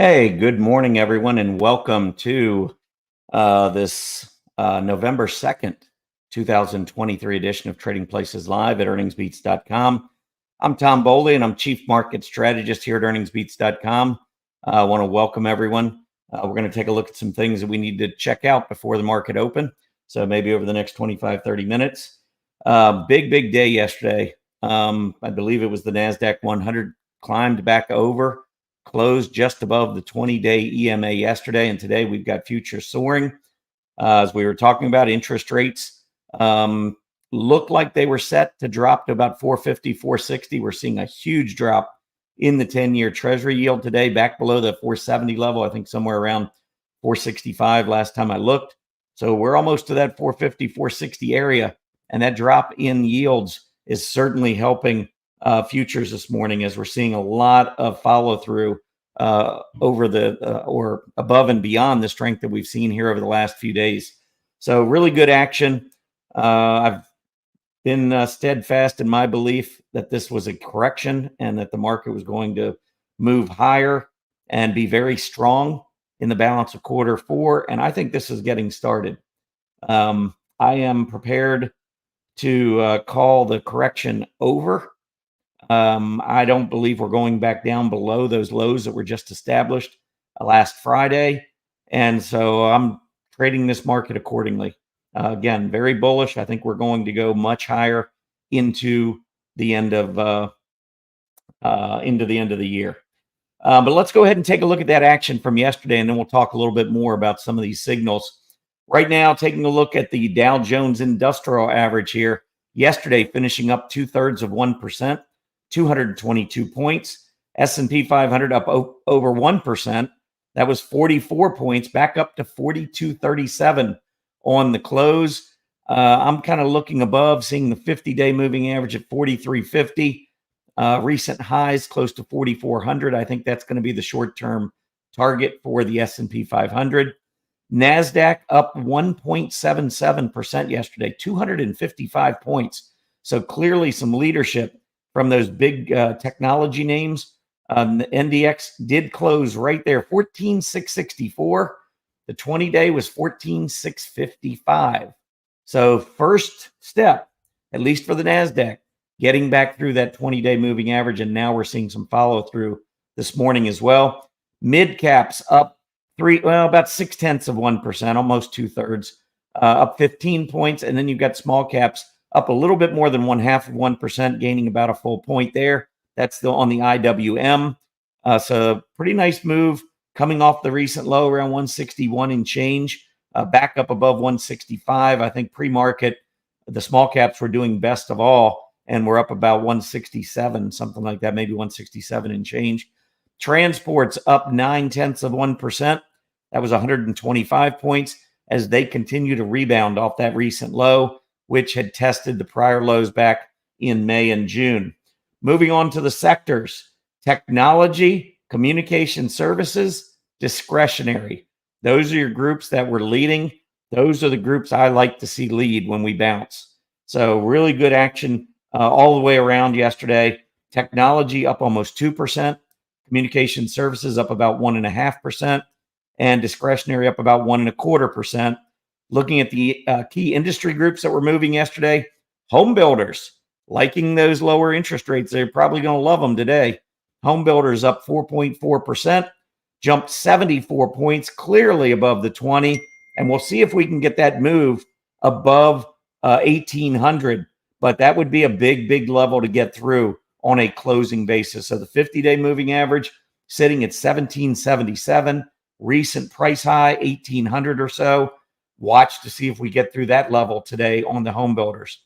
Hey, good morning, everyone, and welcome to this November 2nd, 2023 edition of Trading Places Live at EarningsBeats.com. I'm Tom Bowley, and I'm Chief Market Strategist here at EarningsBeats.com. I want to welcome everyone. We're going to take a look at some things that we need to check out before the market open. So maybe over the next 25, 30 minutes. Big day yesterday. I believe it was the NASDAQ 100 climbed back over. Closed just above the 20-day EMA yesterday, and today we've got futures soaring. As we were talking about, interest rates looked like they were set to drop to about 450, 460. We're seeing a huge drop in the 10-year Treasury yield today, back below the 470 level. I think somewhere around 465 last time I looked. So we're almost to that 450, 460 area, and that drop in yields is certainly helping futures this morning, as we're seeing a lot of follow through over the or above and beyond the strength that we've seen here over the last few days. So really good action. I've been steadfast in my belief that this was a correction and that the market was going to move higher and be very strong in the balance of quarter four. And I think this is getting started. I am prepared to call the correction over. I don't believe we're going back down below those lows that were just established last Friday. And so I'm trading this market accordingly. Again, very bullish. I think we're going to go much higher into the end of the year. But let's go ahead and take a look at that action from yesterday, and then we'll talk a little bit more about some of these signals. Right now, taking a look at the Dow Jones Industrial Average here. Yesterday, finishing up 0.2%. 222 points. S&P 500 up over 1%. That was 44 points, back up to 42.37 on the close. I'm kind of looking above, seeing the 50-day moving average at 43.50. Recent highs close to 4,400. I think that's going to be the short-term target for the S&P 500. NASDAQ up 1.77% yesterday, 255 points. So clearly some leadership from those big technology names. The NDX did close right there, 14,664. The 20-day was 14,655. So first step, at least for the NASDAQ, getting back through that 20-day moving average, and now we're seeing some follow-through this morning as well. Mid caps up about 0.6%, almost 2/3, up 15 points, and then you've got small caps up a little bit more than 0.5%, gaining about a full point there. That's still on the IWM. So pretty nice move coming off the recent low around 161 and change, back up above 165. I think pre-market, the small caps were doing best of all, and we're up about 167, something like that, maybe 167 and change. Transports up 0.9%. That was 125 points as they continue to rebound off that recent low, which had tested the prior lows back in May and June. Moving on to the sectors: technology, communication services, discretionary. Those are your groups that were leading. Those are the groups I like to see lead when we bounce. So really good action all the way around yesterday. Technology up almost 2%. Communication services up about 1.5%. And discretionary up about 1.25%. Looking at the key industry groups that were moving yesterday, home builders, liking those lower interest rates. They're probably going to love them today. Home builders up 4.4%, jumped 74 points, clearly above the 20. And we'll see if we can get that move above 1,800. But that would be a big level to get through on a closing basis. So the 50-day moving average sitting at 1777, recent price high, 1,800 or so. Watch to see if we get through that level today on the home builders.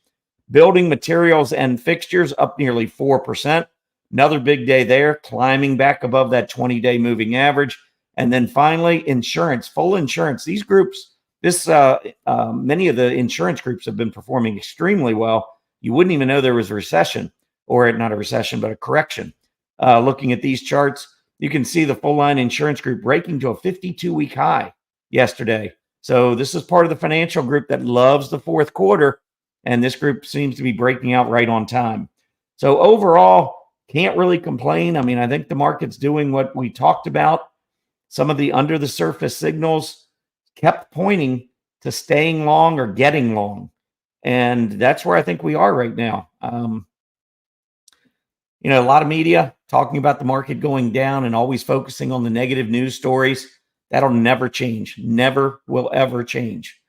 Building materials and fixtures up nearly 4%. Another big day there, climbing back above that 20-day moving average. And then finally, insurance, full insurance. These groups, many of the insurance groups have been performing extremely well. You wouldn't even know there was a recession, or not a recession, but a correction. Looking at these charts, you can see the full line insurance group breaking to a 52-week high yesterday. So this is part of the financial group that loves the fourth quarter, and this group seems to be breaking out right on time. So overall, can't really complain. I mean, I think the market's doing what we talked about. some of the under the surface signals kept pointing to staying long or getting long. And that's where I think we are right now. You know, a lot of media talking about the market going down and always focusing on the negative news stories. That'll never change. Never will ever change.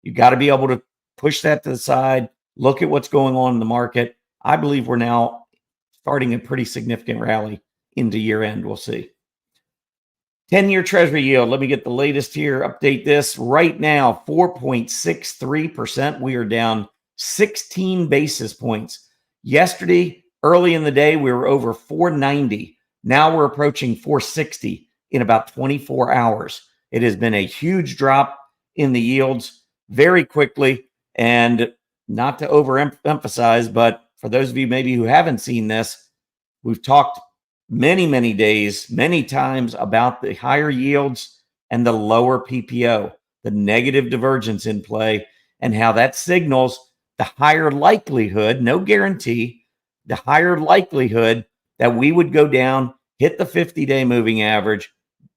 You got to be able to push that to the side, look at what's going on in the market. I believe we're now starting a pretty significant rally into year end. We'll see. 10-year Treasury yield. Let me get the latest here. Update this right now. 4.63%. We are down 16 basis points. Yesterday, early in the day, we were over 490. Now we're approaching 460 in about 24 hours. It has been a huge drop in the yields very quickly. And not to overemphasize, but for those of you maybe who haven't seen this, we've talked many days, many times about the higher yields and the lower PPO, the negative divergence in play, and how that signals the higher likelihood, no guarantee, the higher likelihood that we would go down, hit the 50-day moving average,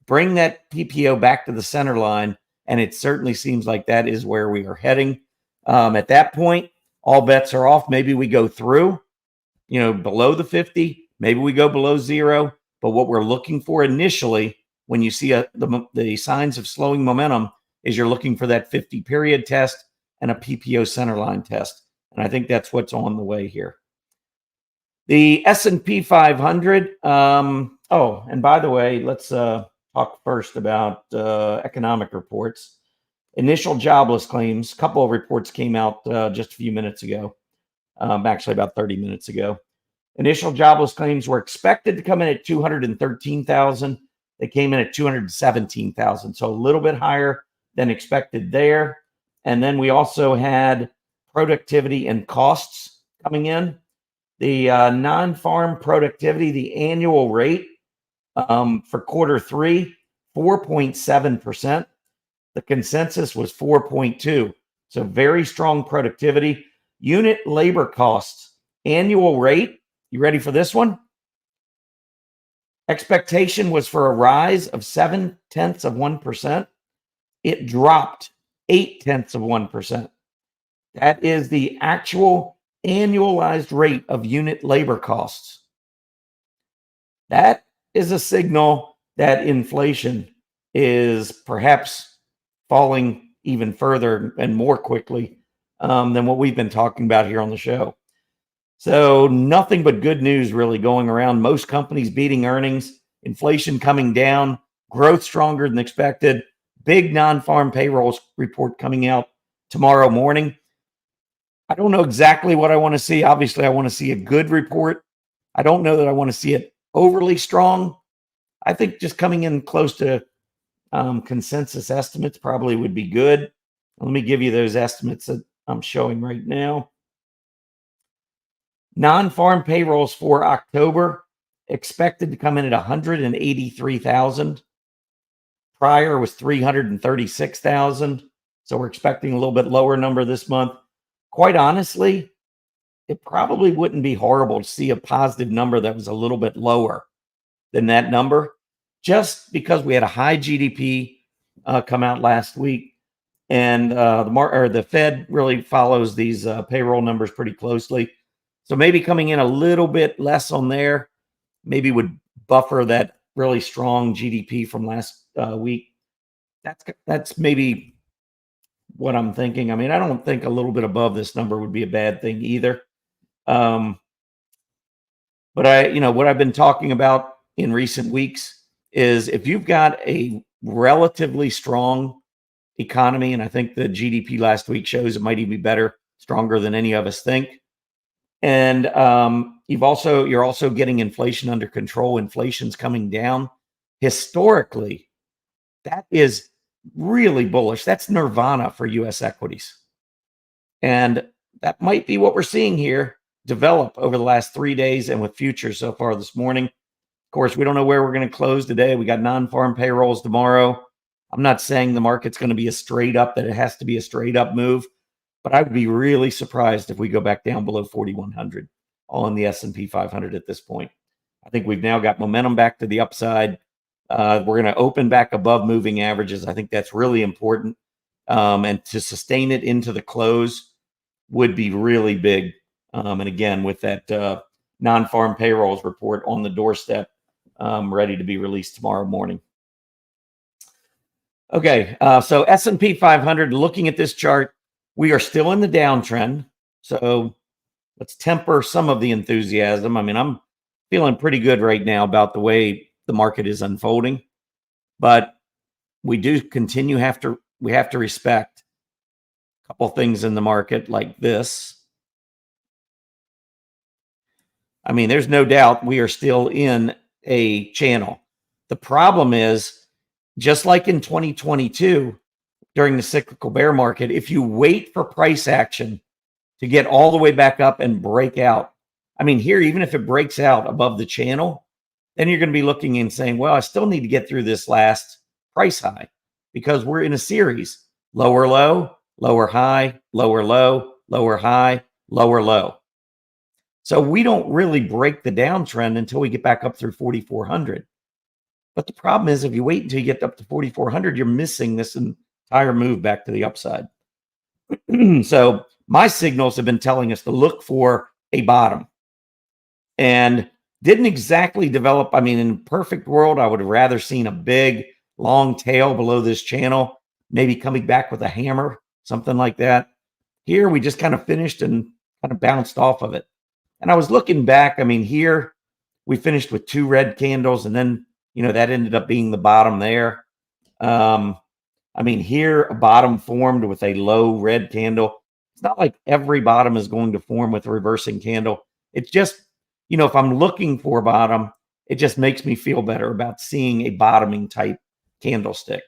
bring that PPO back to the center line, and it certainly seems like that is where we are heading. At that point, all bets are off. Maybe we go through, below the 50. Maybe we go below zero. But what we're looking for initially, when you see the signs of slowing momentum, is you're looking for that 50 period test and a PPO centerline test. And I think that's what's on the way here. The S&P 500. And by the way, let's talk first about economic reports. Initial jobless claims. A couple of reports came out just a few minutes ago, actually about 30 minutes ago. Initial jobless claims were expected to come in at 213,000. They came in at 217,000, so a little bit higher than expected there. And then we also had productivity and costs coming in. The non-farm productivity, the annual rate for quarter three, 4.7%. The consensus was 4.2. So very strong productivity. Unit labor costs, annual rate. You ready for this one? Expectation was for a rise of 0.7%. It dropped 0.8%. That is the actual annualized rate of unit labor costs. That is a signal that inflation is perhaps falling even further and more quickly than what we've been talking about here on the show. So nothing but good news really going around. Most companies beating earnings, inflation coming down, growth stronger than expected, big non-farm payrolls report coming out tomorrow morning. I don't know exactly what I want to see. Obviously, I want to see a good report. I don't know that I want to see it overly strong. I think just coming in close to consensus estimates probably would be good. Let me give you those estimates that I'm showing right now. Non-farm payrolls for October expected to come in at 183,000. Prior was 336,000. So we're expecting a little bit lower number this month. Quite honestly, it probably wouldn't be horrible to see a positive number that was a little bit lower than that number, just because we had a high GDP come out last week, and the Fed really follows these payroll numbers pretty closely. So maybe coming in a little bit less on there, maybe would buffer that really strong GDP from last week. That's maybe what I'm thinking. I mean, I don't think a little bit above this number would be a bad thing either. But what I've been talking about in recent weeks is if you've got a relatively strong economy, and I think the GDP last week shows it might even be better, stronger than any of us think. And you're also getting inflation under control. Inflation's coming down. Historically, that is really bullish. That's nirvana for U.S. equities. And that might be what we're seeing here develop over the last 3 days and with futures so far this morning. Of course, we don't know where we're going to close today. We got non-farm payrolls tomorrow. I'm not saying the market's going to be that it has to be a straight up move, but I would be really surprised if we go back down below 4,100 on the S&P 500 at this point. I think we've now got momentum back to the upside. We're going to open back above moving averages. I think that's really important. And to sustain it into the close would be really big. And again, with that non-farm payrolls report on the doorstep, ready to be released tomorrow morning. Okay, so S&P 500, looking at this chart, we are still in the downtrend. So let's temper some of the enthusiasm. I mean, I'm feeling pretty good right now about the way the market is unfolding, but we do continue we have to respect a couple things in the market like this. I mean, there's no doubt we are still in a channel. The problem is, just like in 2022, during the cyclical bear market, if you wait for price action to get all the way back up and break out, I mean, here, even if it breaks out above the channel, then you're going to be looking and saying, well, I still need to get through this last price high because we're in a series, lower low, lower high, lower low, lower high, lower low. So we don't really break the downtrend until we get back up through 4,400. But the problem is, if you wait until you get up to 4,400, you're missing this entire move back to the upside. So my signals have been telling us to look for a bottom and didn't exactly develop. I mean, in a perfect world, I would have rather seen a big long tail below this channel, maybe coming back with a hammer, something like that. Here, we just kind of finished and kind of bounced off of it. And I was looking back. I mean, here we finished with 2 red candles, and then, you know, that ended up being the bottom there. I mean, here a bottom formed with a low red candle. It's not like every bottom is going to form with a reversing candle. It's just, you know, if I'm looking for a bottom, it just makes me feel better about seeing a bottoming type candlestick.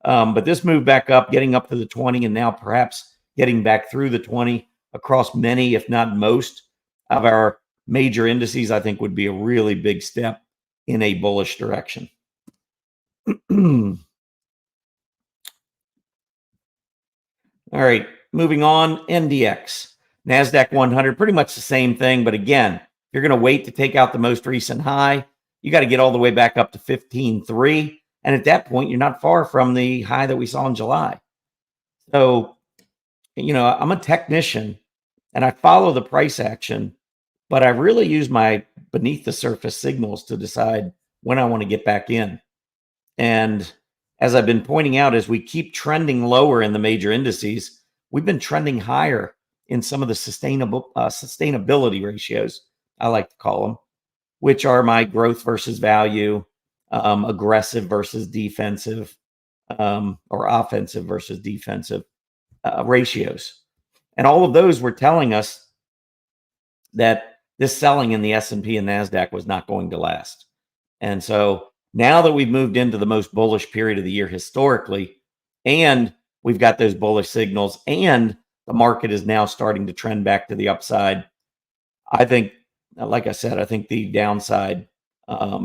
But this move back up, getting up to the 20, and now perhaps getting back through the 20 across many, if not most, of our major indices, I think would be a really big step in a bullish direction. All right, moving on, NDX, NASDAQ 100, pretty much the same thing. But again, if you're going to wait to take out the most recent high, you got to get all the way back up to 15.3. And at that point, you're not far from the high that we saw in July. So, you know, I'm a technician and I follow the price action, but I really use my beneath the surface signals to decide when I want to get back in. And as I've been pointing out, as we keep trending lower in the major indices, we've been trending higher in some of the sustainability ratios, I like to call them, which are my growth versus value, aggressive versus defensive, or offensive versus defensive ratios. And all of those were telling us that this selling in the S&P and NASDAQ was not going to last. And so now that we've moved into the most bullish period of the year historically, and we've got those bullish signals, and the market is now starting to trend back to the upside, I think, like I said, I think the downside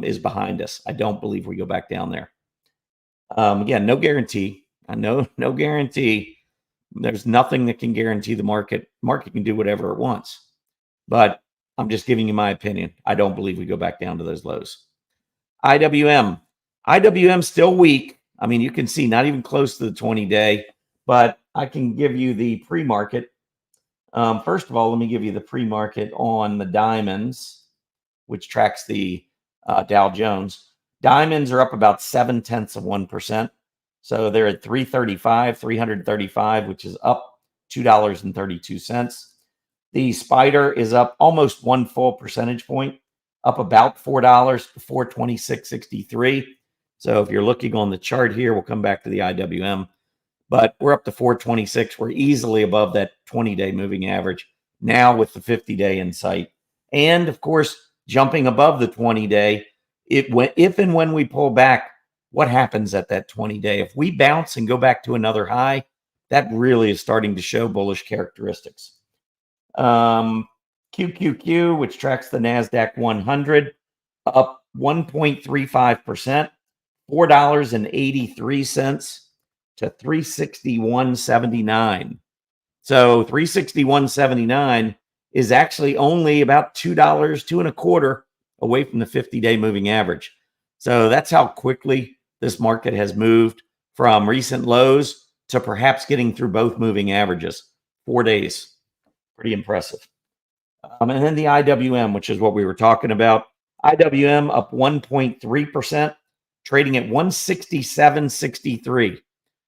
is behind us. I don't believe we go back down there. Again, no guarantee. I know, no guarantee. There's nothing that can guarantee the market. Market can do whatever it wants. But I'm just giving you my opinion. I don't believe we go back down to those lows. IWM still weak. I mean, you can see not even close to the 20-day, but I can give you the pre-market. First of all, let me give you the pre-market on the diamonds, which tracks the Dow Jones. Diamonds are up about 0.7%. So they're at 335, which is up $2.32. The spider is up almost 1 full percentage point, up about $4 to 426.63. So if you're looking on the chart here, we'll come back to the IWM, but we're up to 426. We're easily above that 20-day moving average now with the 50-day in sight. And of course, jumping above the 20-day, if and when we pull back, what happens at that 20-day? If we bounce and go back to another high, that really is starting to show bullish characteristics. QQQ, which tracks the NASDAQ 100, up 1.35%, $4.83 to 361.79. So 361.79 is actually only about $2.25 away from the 50-day moving average. So that's how quickly this market has moved from recent lows to perhaps getting through both moving averages. 4 days. Pretty impressive. And then the IWM, which is what we were talking about. IWM up 1.3%, trading at 167.63.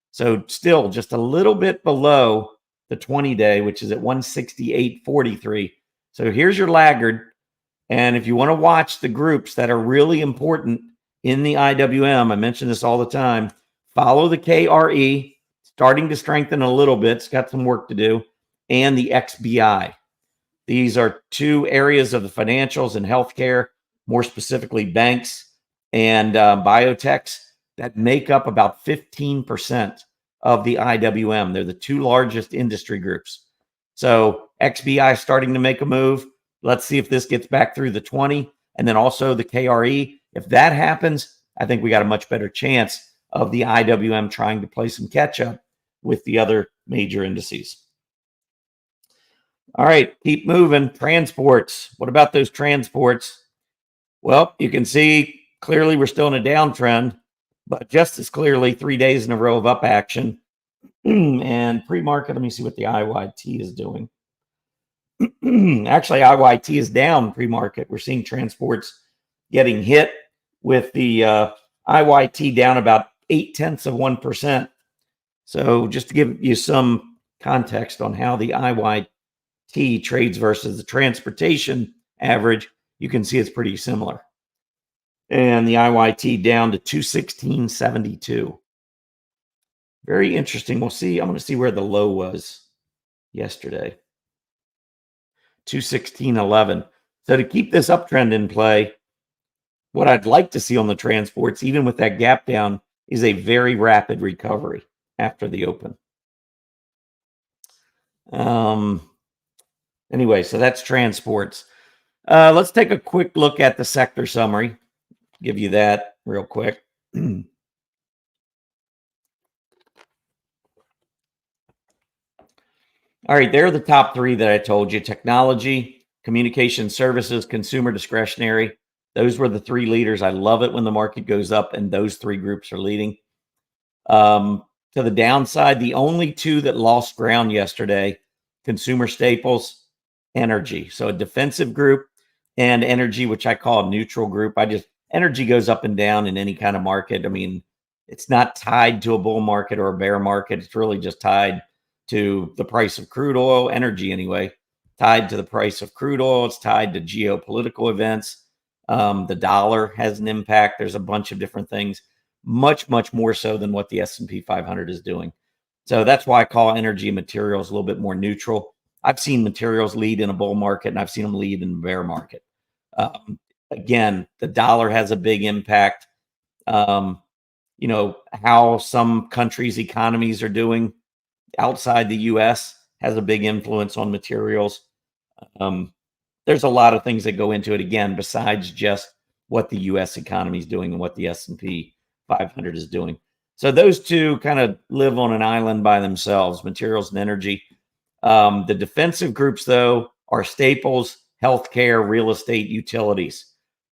So still just a little bit below the 20-day, which is at 168.43. So here's your laggard. And if you want to watch the groups that are really important in the IWM, I mention this all the time, follow the KRE, starting to strengthen a little bit. It's got some work to do. And the XBI. These are two areas of the financials and healthcare, more specifically banks and biotechs, that make up about 15% of the IWM. They're the two largest industry groups. So XBI starting to make a move. Let's see if this gets back through the 20, and then also the KRE. If that happens, I think we got a much better chance of the IWM trying to play some catch up with the other major indices. All right, keep moving. Transports. What about those transports? Well, you can see clearly we're still in a downtrend, but just as clearly 3 days in a row of up action. And pre-market, let me see what the IYT is doing. Actually, IYT is down pre-market. We're seeing transports getting hit with the IYT down about 0.8%. So just to give you some context on how the IYT trades versus the transportation average, you can see it's pretty similar. And the IYT down to 216.72. Very interesting. We'll see. I'm going to see where the low was yesterday. 216.11. So to keep this uptrend in play, what I'd like to see on the transports, even with that gap down, is a very rapid recovery after the open. Anyway, so that's transports. Let's take a quick look at the sector summary. Give you that real quick. All right, there are the top three that I told you. Technology, communication services, consumer discretionary. Those were the three leaders. I love it when the market goes up and those three groups are leading. To the downside, the only two that lost ground yesterday, consumer staples, energy. So a defensive group, and energy, which I call a neutral group. Energy goes up and down in any kind of market. I mean, it's not tied to a bull market or a bear market. It's really just tied to the price of crude oil, energy anyway, tied to the price of crude oil. It's tied to geopolitical events. The dollar has an impact. There's a bunch of different things, much, much more so than what the S&P 500 is doing. So that's why I call energy and materials a little bit more neutral. I've seen materials lead in a bull market, and I've seen them lead in a bear market. Again, the dollar has a big impact. You know, how some countries' economies are doing outside the U.S. has a big influence on materials. There's a lot of things that go into it, again, besides just what the U.S. economy is doing and what the S&P 500 is doing. So those two kind of live on an island by themselves, materials and energy. The defensive groups, though, are staples, healthcare, real estate, utilities.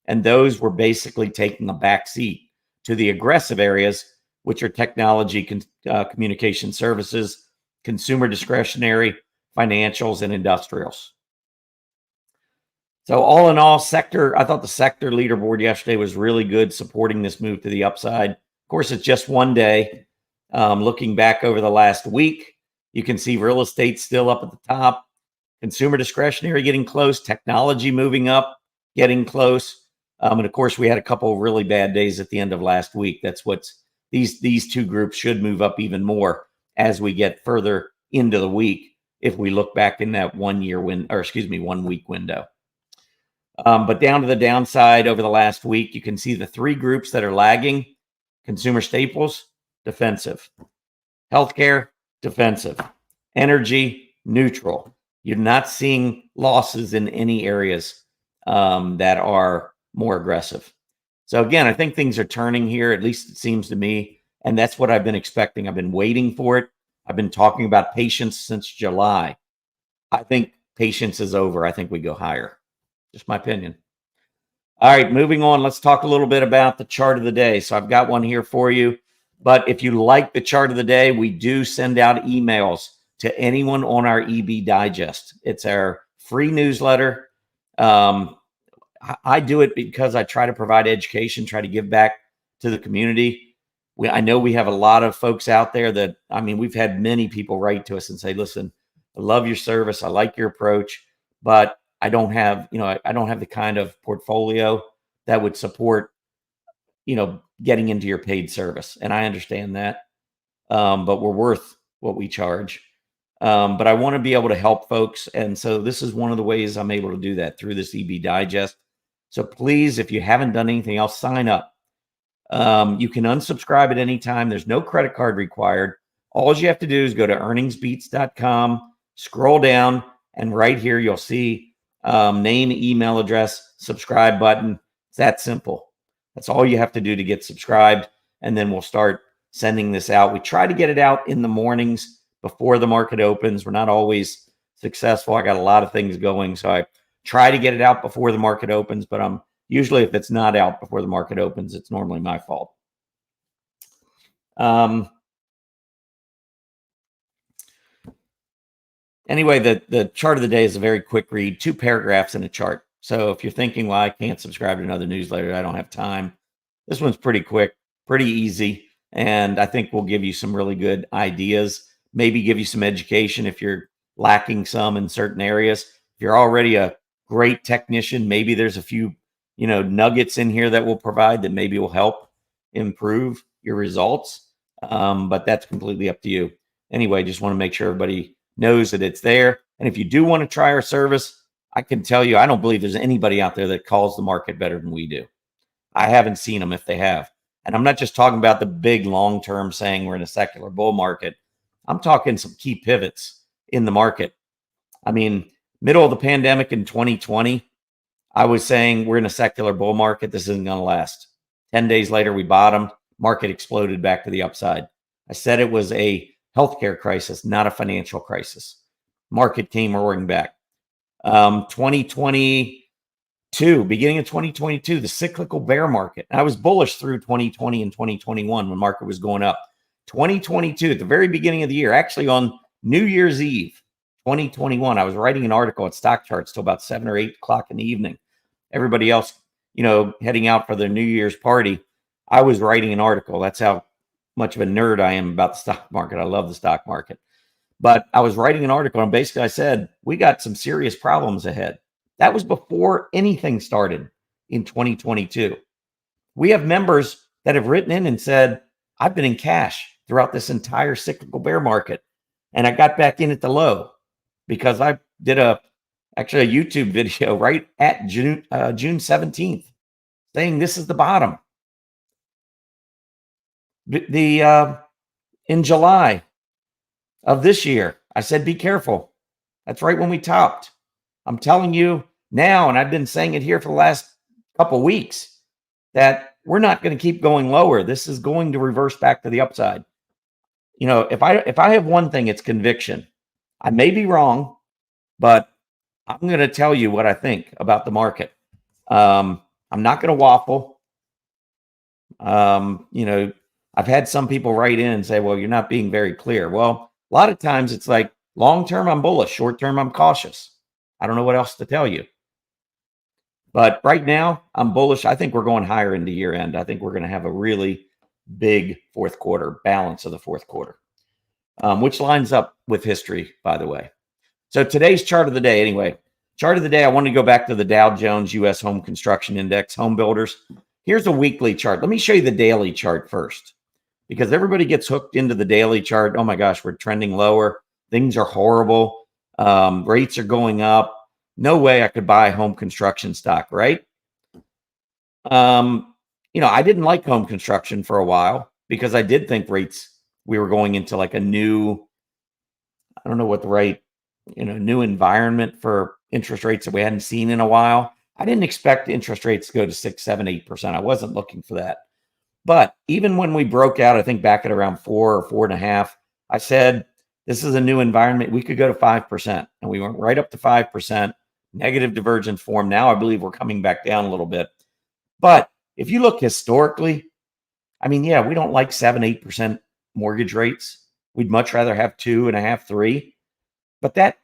And those were basically taking a back seat to the aggressive areas, which are technology, communication services, consumer discretionary, financials, and industrials. So all in all, I thought the sector leaderboard yesterday was really good, supporting this move to the upside. Of course, it's just 1 day. Looking back over the last week, you can see real estate still up at the top, consumer discretionary getting close, technology moving up, getting close. And of course, we had a couple of really bad days at the end of last week. That's these two groups should move up even more as we get further into the week, if we look back in that 1 week window. But down to the downside over the last week, you can see the three groups that are lagging: consumer staples, defensive; healthcare, defensive; energy, neutral. You're not seeing losses in any areas that are more aggressive. So again, I think things are turning here, at least it seems to me, and that's what I've been expecting. I've been waiting for it. I've been talking about patience since July. I think patience is over. I think we go higher. Just my opinion. All right, moving on. Let's talk a little bit about the chart of the day. So I've got one here for you. But if you like the chart of the day, we do send out emails to anyone on our EB Digest. It's our free newsletter. I do it because I try to provide education, try to give back to the community. I know we have a lot of folks out there that, I mean, we've had many people write to us and say, listen, I love your service. I like your approach, but I don't have, I don't have the kind of portfolio that would support, getting into your paid service. And I understand that. But we're worth what we charge. But I want to be able to help folks. And so this is one of the ways I'm able to do that through this EB Digest. So please, if you haven't done anything else, sign up. You can unsubscribe at any time. There's no credit card required. All you have to do is go to earningsbeats.com, scroll down, and right here you'll see name, email address, subscribe button. It's that simple. That's all you have to do to get subscribed, and then we'll start sending this out. We try to get it out in the mornings before the market opens. We're not always successful. I got a lot of things going, so I try to get it out before the market opens, but I'm usually, if it's not out before the market opens, it's normally my fault. Anyway, the chart of the day is a very quick read, 2 paragraphs in a chart. So if you're thinking, well, I can't subscribe to another newsletter, I don't have time, this one's pretty quick, pretty easy, and I think will give you some really good ideas, maybe give you some education if you're lacking some in certain areas. If you're already a great technician, maybe there's a few nuggets in here that will provide that maybe will help improve your results. But that's completely up to you. Anyway, just want to make sure everybody knows that it's there. And if you do want to try our service, I can tell you, I don't believe there's anybody out there that calls the market better than we do. I haven't seen them if they have. And I'm not just talking about the big long-term saying we're in a secular bull market. I'm talking some key pivots in the market. I mean, middle of the pandemic in 2020, I was saying we're in a secular bull market. This isn't going to last. 10 days later, we bottomed. Market exploded back to the upside. I said it was a healthcare crisis, not a financial crisis. Market came roaring back. 2022, beginning of 2022, the cyclical bear market. I was bullish through 2020 and 2021 when market was going up. 2022, at the very beginning of the year, actually on New Year's Eve, 2021, I was writing an article at Stock Charts till about 7 or 8 o'clock in the evening. Everybody else, heading out for their New Year's party. I was writing an article. That's how much of a nerd I am about the stock market. I love the stock market. But I was writing an article, and basically I said, we got some serious problems ahead. That was before anything started in 2022. We have members that have written in and said, I've been in cash throughout this entire cyclical bear market, and I got back in at the low because I did actually a YouTube video right at June 17th saying this is the bottom. In July of this year, I said, be careful. That's right when we topped. I'm telling you now, and I've been saying it here for the last couple of weeks, that we're not going to keep going lower. This is going to reverse back to the upside. If I have one thing, it's conviction. I may be wrong, but I'm going to tell you what I think about the market. I'm not going to waffle. I've had some people write in and say, well, you're not being very clear. Well, a lot of times it's like long-term, I'm bullish. Short-term, I'm cautious. I don't know what else to tell you. But right now, I'm bullish. I think we're going higher into year end. I think we're going to have a really big fourth quarter, balance of the fourth quarter, which lines up with history, by the way. So today's chart of the day, anyway. Chart of the day, I want to go back to the Dow Jones U.S. Home Construction Index, home builders. Here's a weekly chart. Let me show you the daily chart first, because everybody gets hooked into the daily chart. Oh my gosh, we're trending lower. Things are horrible. Rates are going up. No way I could buy home construction stock, right? I didn't like home construction for a while because I did think we were going into like a new, I don't know what the right, new environment for interest rates that we hadn't seen in a while. I didn't expect interest rates to go to 6, 7, 8%. I wasn't looking for that. But even when we broke out, I think back at around 4 or 4.5, I said, this is a new environment. We could go to 5%. And we went right up to 5%, negative divergence form. Now I believe we're coming back down a little bit. But if you look historically, I mean, yeah, we don't like 7, 8% mortgage rates. We'd much rather have 2.5, 3. But that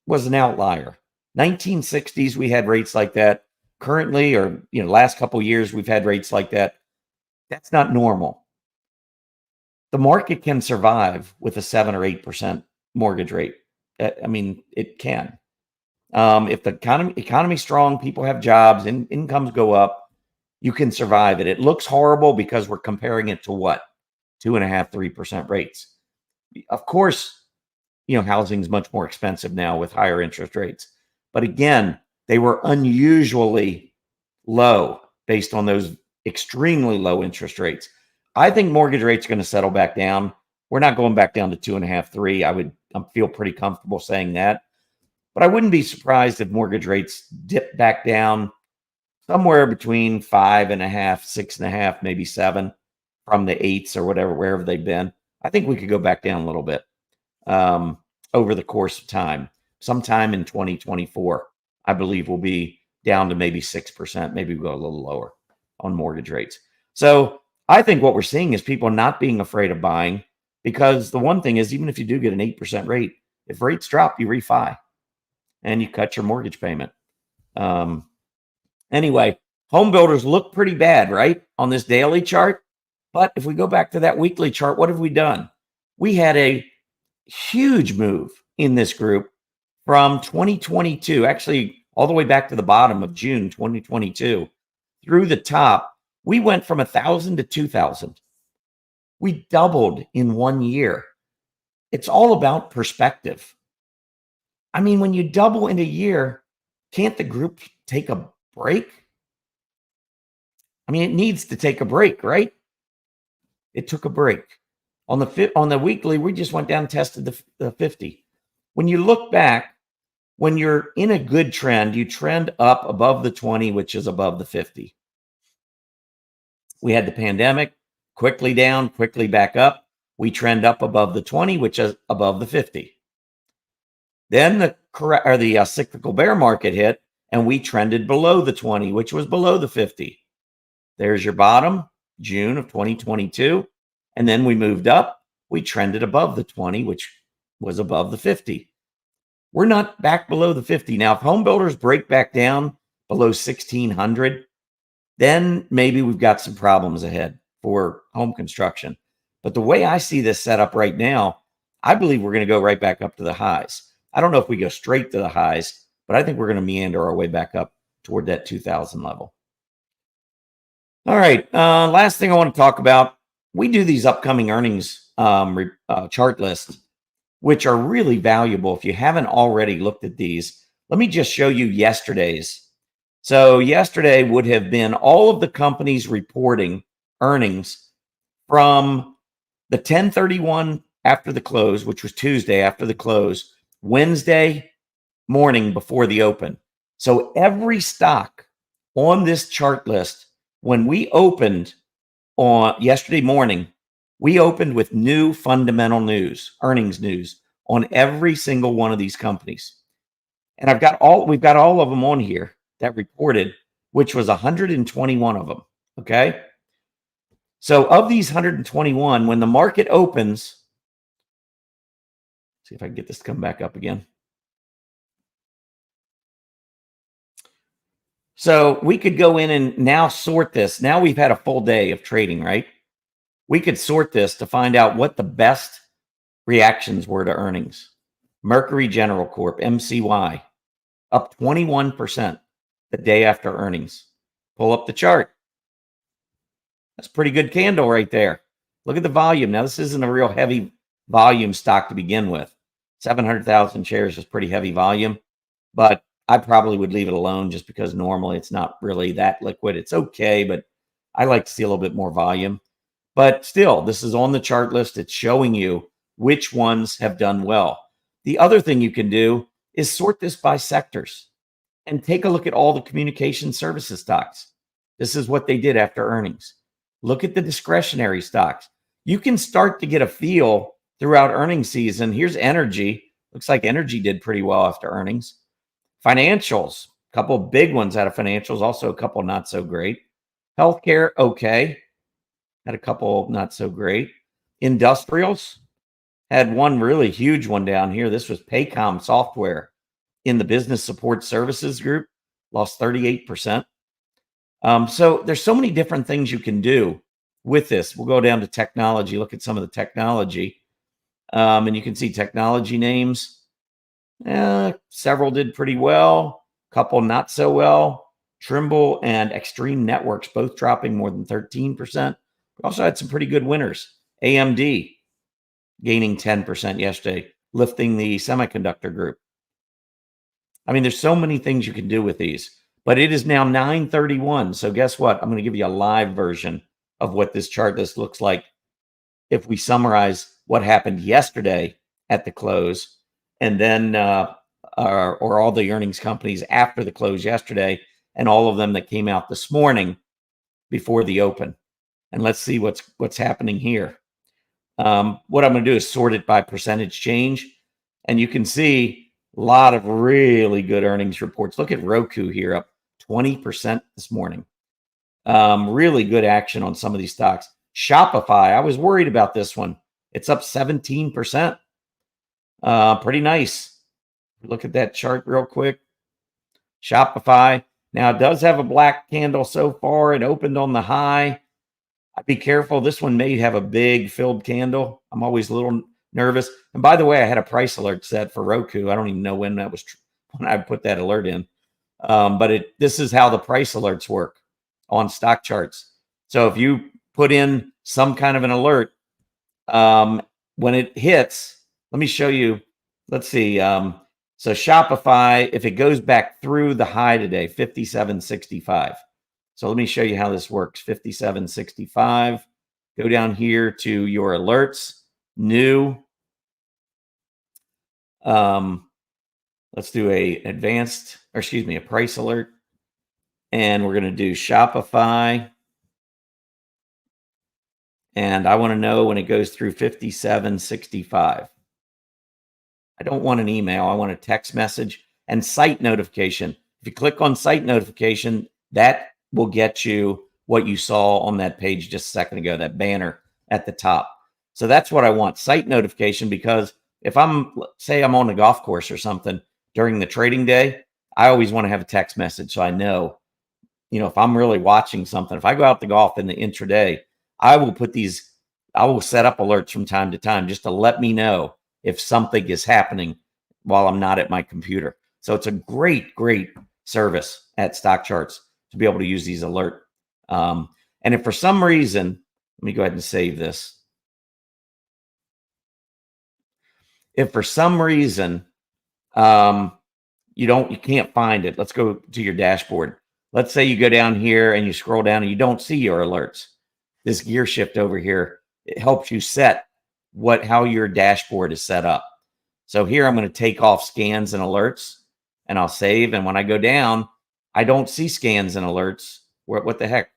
was an outlier. 1960s, we had rates like that. Currently, or last couple of years, we've had rates like that. That's not normal. The market can survive with a 7 or 8% mortgage rate. I mean, it can. If the economy's strong, people have jobs, and incomes go up, you can survive it. It looks horrible because we're comparing it to what? 2.5, 3% rates. Of course, housing's much more expensive now with higher interest rates. But again, they were unusually low based on those extremely low interest rates. I think mortgage rates are going to settle back down. We're not going back down to 2.5, 3. I feel pretty comfortable saying that. But I wouldn't be surprised if mortgage rates dip back down somewhere between 5.5, 6.5, maybe 7 from the 8s or wherever they've been. I think we could go back down a little bit over the course of time. Sometime in 2024, I believe we'll be down to maybe 6%. Maybe we'll go a little lower on mortgage rates. So I think what we're seeing is people not being afraid of buying, because the one thing is, even if you do get an 8% rate, if rates drop, you refi and you cut your mortgage payment. Anyway, home builders look pretty bad, right, on this daily chart. But if we go back to that weekly chart, what have we done? We had a huge move in this group from 2022, actually all the way back to the bottom of June 2022 through the top. We went from 1,000 to 2,000. We doubled in 1 year. It's all about perspective. I mean, when you double in a year, can't the group take a break? I mean, it needs to take a break, right? It took a break. On the weekly, we just went down and tested the 50. When you look back, when you're in a good trend, you trend up above the 20, which is above the 50. We had the pandemic, quickly down, quickly back up. We trend up above the 20, which is above the 50. Then the cyclical bear market hit, and we trended below the 20, which was below the 50. There's your bottom, June of 2022. And then we moved up. We trended above the 20, which was above the 50. We're not back below the 50. Now, if home builders break back down below 1,600, then maybe we've got some problems ahead for home construction. But the way I see this set up right now, I believe we're going to go right back up to the highs. I don't know if we go straight to the highs, but I think we're going to meander our way back up toward that 2,000 level. All right. Last thing I want to talk about, we do these upcoming earnings chart lists, which are really valuable. If you haven't already looked at these, let me just show you yesterday's. So yesterday would have been all of the companies reporting earnings from the 10/31 after the close, which was Tuesday after the close, Wednesday morning before the open. So every stock on this chart list, when we opened on yesterday morning, we opened with new fundamental news, earnings news on every single one of these companies. And we've got all of them on here that reported, which was 121 of them. Okay. So of these 121, when the market opens, see if I can get this to come back up again. So we could go in and now sort this. Now we've had a full day of trading, right? We could sort this to find out what the best reactions were to earnings. Mercury General Corp, MCY, up 21% the day after earnings. Pull up the chart. That's a pretty good candle right there. Look at the volume. Now, this isn't a real heavy volume stock to begin with. 700,000 shares is pretty heavy volume, but I probably would leave it alone just because normally it's not really that liquid. It's okay, but I like to see a little bit more volume. But still, this is on the chart list. It's showing you which ones have done well. The other thing you can do is sort this by sectors and take a look at all the communication services stocks. This is what they did after earnings. Look at the discretionary stocks. You can start to get a feel throughout earnings season. Here's energy. Looks like energy did pretty well after earnings. Financials, a couple of big ones out of financials, also a couple not so great. Healthcare, okay. Had a couple not so great. Industrials had one really huge one down here. This was Paycom Software in the business support services group, lost 38%. So there's so many different things you can do with this. We'll go down to technology, look at some of the technology. And you can see technology names. Several did pretty well, couple not so well. Trimble and Extreme Networks both dropping more than 13%. We also had some pretty good winners. AMD gaining 10% yesterday, lifting the semiconductor group. I mean, there's so many things you can do with these, but it is now 9:31. So guess what? I'm going to give you a live version of what this chart list looks like if we summarize what happened yesterday at the close, and then or all the earnings companies after the close yesterday, and all of them that came out this morning before the open. And let's see what's happening here. What I'm going to do is sort it by percentage change, and you can see a lot of really good earnings reports. Look at Roku here, up 20% this morning. Really good action on some of these stocks. Shopify, I was worried about this one. It's up 17%. Pretty nice. Look at that chart real quick. Shopify. Now, it does have a black candle so far. It opened on the high. I'd be careful. This one may have a big filled candle. I'm always a little nervous. And by the way, I had a price alert set for Roku. I don't even know when that was when I put that alert in. But this is how the price alerts work on stock charts. So if you put in some kind of an alert, when it hits, let me show you. Let's see. So Shopify, if it goes back through the high today, 57.65. So let me show you how this works. 57.65. Go down here to your alerts, new. Let's do a price alert. And we're going to do Shopify. And I want to know when it goes through 57.65. I don't want an email. I want a text message and site notification. If you click on site notification, that will get you what you saw on that page just a second ago, that banner at the top. So that's what I want, site notification, because if say I'm on a golf course or something during the trading day, I always want to have a text message so I know, if I'm really watching something. If I go out to golf in the intraday, I will set up alerts from time to time just to let me know if something is happening while I'm not at my computer. So it's a great, great service at Stock Charts to be able to use these alert. And if for some reason, let me go ahead and save this. If for some reason you can't find it, let's go to your dashboard. Let's say you go down here and you scroll down and you don't see your alerts. This gear shift over here, it helps you set how your dashboard is set up. So here I'm going to take off scans and alerts, and I'll save. And when I go down, I don't see scans and alerts. What the heck?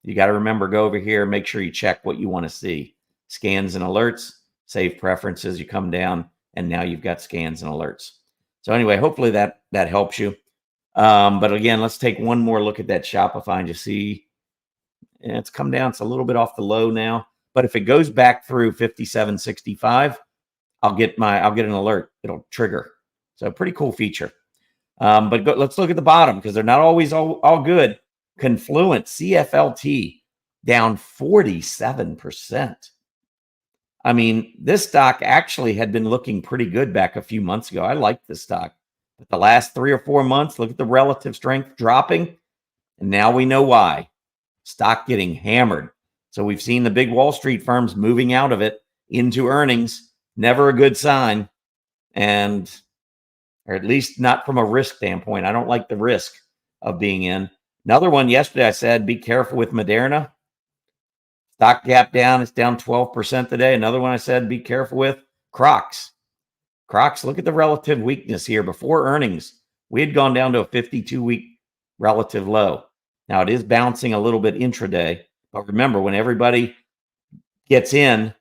You got to remember, go over here, make sure you check what you want to see. Scans and alerts, save preferences. You come down, and now you've got scans and alerts. So anyway, hopefully that helps you. But again, let's take one more look at that Shopify and just see. It's come down. It's a little bit off the low now. But if it goes back through 57.65, I'll get an alert. It'll trigger. So pretty cool feature. But let's look at the bottom because they're not always all good. Confluent CFLT down 47%. I mean, this stock actually had been looking pretty good back a few months ago. I liked this stock. But the last 3 or 4 months, look at the relative strength dropping. And now we know why. Stock getting hammered. So we've seen the big Wall Street firms moving out of it into earnings. Never a good sign. Or at least not from a risk standpoint. I don't like the risk of being in. Another one yesterday, I said, be careful with Moderna. Stock gap down. It's down 12% today. Another one I said, be careful with Crocs. Crocs, look at the relative weakness here. Before earnings, we had gone down to a 52-week relative low. Now, it is bouncing a little bit intraday. But remember, when everybody gets in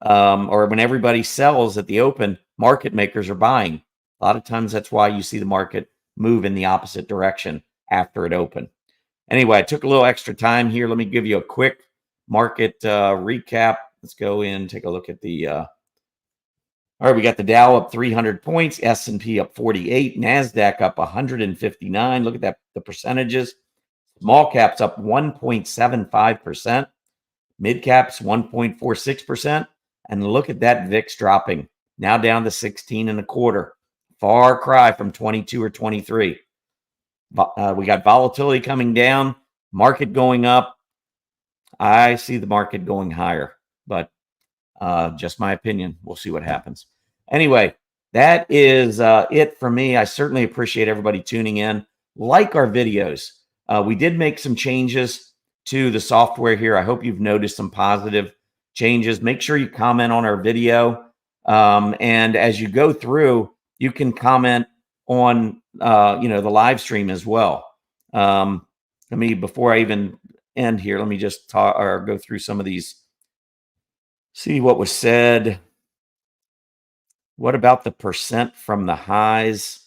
or when everybody sells at the open, market makers are buying. A lot of times that's why you see the market move in the opposite direction after it opened. Anyway, I took a little extra time here. Let me give you a quick market recap. Let's go in, take a look at the all right, we got the Dow up 300 points, S&P up 48, NASDAQ up 159. Look at that, the percentages. Small caps up 1.75%, mid caps 1.46%, and look at that VIX dropping, now down to 16.25. Far cry from 22 or 23. We got volatility coming down, market going up. I see the market going higher, but just my opinion. We'll see what happens. Anyway, that is it for me. I certainly appreciate everybody tuning in. Like our videos. We did make some changes to the software here. I hope you've noticed some positive changes. Make sure you comment on our video. And as you go through, you can comment on the live stream as well. Before I even end here, let me just talk or go through some of these. See what was said. What about the percent from the highs?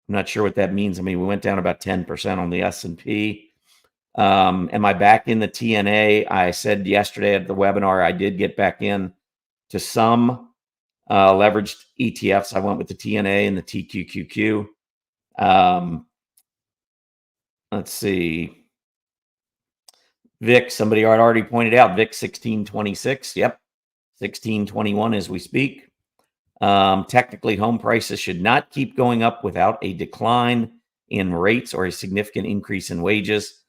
I'm not sure what that means. We went down about 10% on the S&P. Am I back in the TNA? I said yesterday at the webinar, I did get back in to some leveraged ETFs. I went with the TNA and the TQQQ. Let's see. VIX, somebody had already pointed out, VIX 1626. Yep. 1621 as we speak. Technically, home prices should not keep going up without a decline in rates or a significant increase in wages.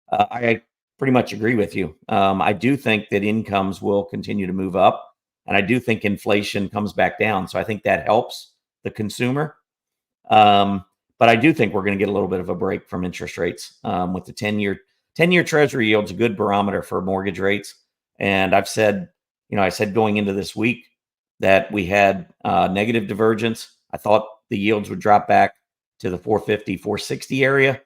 I pretty much agree with you. I do think that incomes will continue to move up, and I do think inflation comes back down. So I think that helps the consumer. But I do think we're going to get a little bit of a break from interest rates with the 10-year Treasury yield's a good barometer for mortgage rates. And I've said, I said going into this week that we had negative divergence. I thought the yields would drop back to the 450, 460 area.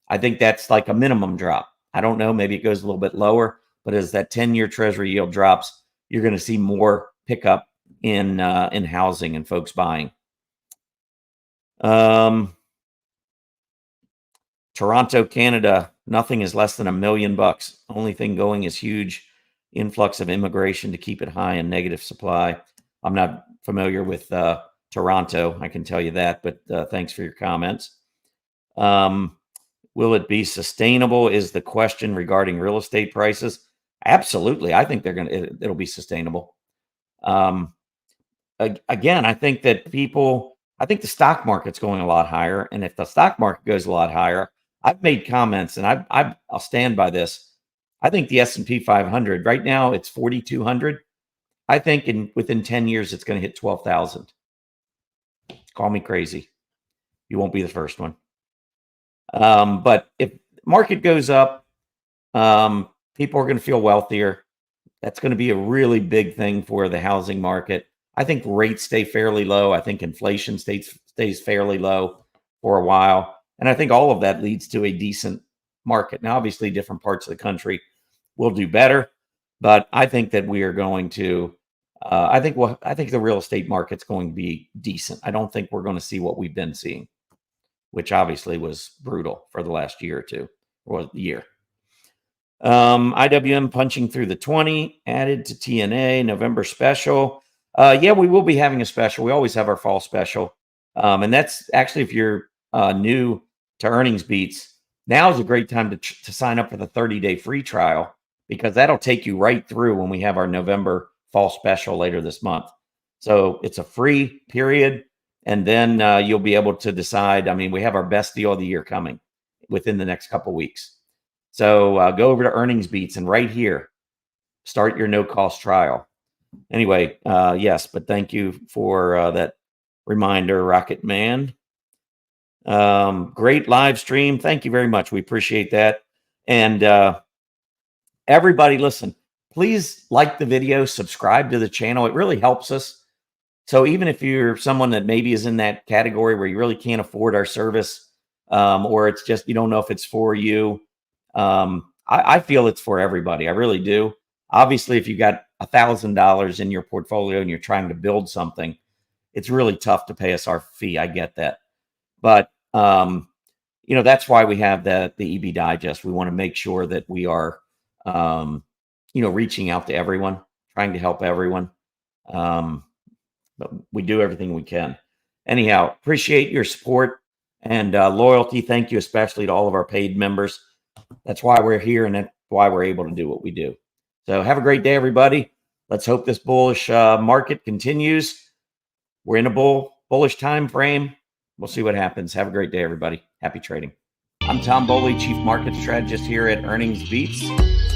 I think that's like a minimum drop. I don't know. Maybe it goes a little bit lower, but as that 10-year Treasury yield drops, you're going to see more pickup in housing and folks buying. Toronto, Canada, nothing is less than $1 million. Only thing going is huge influx of immigration to keep it high and negative supply. I'm not familiar with Toronto, I can tell you that, but thanks for your comments. Will it be sustainable is the question regarding real estate prices. Absolutely. I think it'll be sustainable. Again, I think that I think the stock market's going a lot higher. And if the stock market goes a lot higher, I've made comments and I'll stand by this. I think the S&P 500 right now, it's 4,200. I think within 10 years, it's going to hit 12,000. Call me crazy. You won't be the first one. But if market goes up, people are going to feel wealthier. That's going to be a really big thing for the housing market. I think rates stay fairly low. I think inflation stays fairly low for a while. And I think all of that leads to a decent market. Now, obviously, different parts of the country will do better, but I think that we are going to, I think the real estate market's going to be decent. I don't think we're going to see what we've been seeing, which obviously was brutal for the last year or two, or year. IWM punching through the 20, added to TNA, November special. Yeah, we will be having a special. We always have our fall special. And that's actually, if you're new to EarningsBeats, now is a great time to sign up for the 30-day free trial, because that'll take you right through when we have our November fall special later this month. So it's a free period. And then you'll be able to decide. We have our best deal of the year coming within the next couple weeks. So go over to EarningsBeats and right here, start your no-cost trial. Anyway, yes, but thank you for that reminder, Rocket Man. Great live stream. Thank you very much. We appreciate that. And everybody, listen, please like the video, subscribe to the channel. It really helps us. So even if you're someone that maybe is in that category where you really can't afford our service, or it's just you don't know if it's for you, I feel it's for everybody. I really do. Obviously, if you got $1,000 in your portfolio and you're trying to build something, it's really tough to pay us our fee. I get that. But that's why we have the EB Digest. We want to make sure that we are, reaching out to everyone, trying to help everyone. But we do everything we can. Anyhow, appreciate your support and loyalty. Thank you, especially to all of our paid members. That's why we're here, and that's why we're able to do what we do. So have a great day, everybody. Let's hope this bullish market continues. We're in a bullish time frame. We'll see what happens. Have a great day, everybody. Happy trading. I'm Tom Bowley, Chief Market Strategist here at EarningsBeats.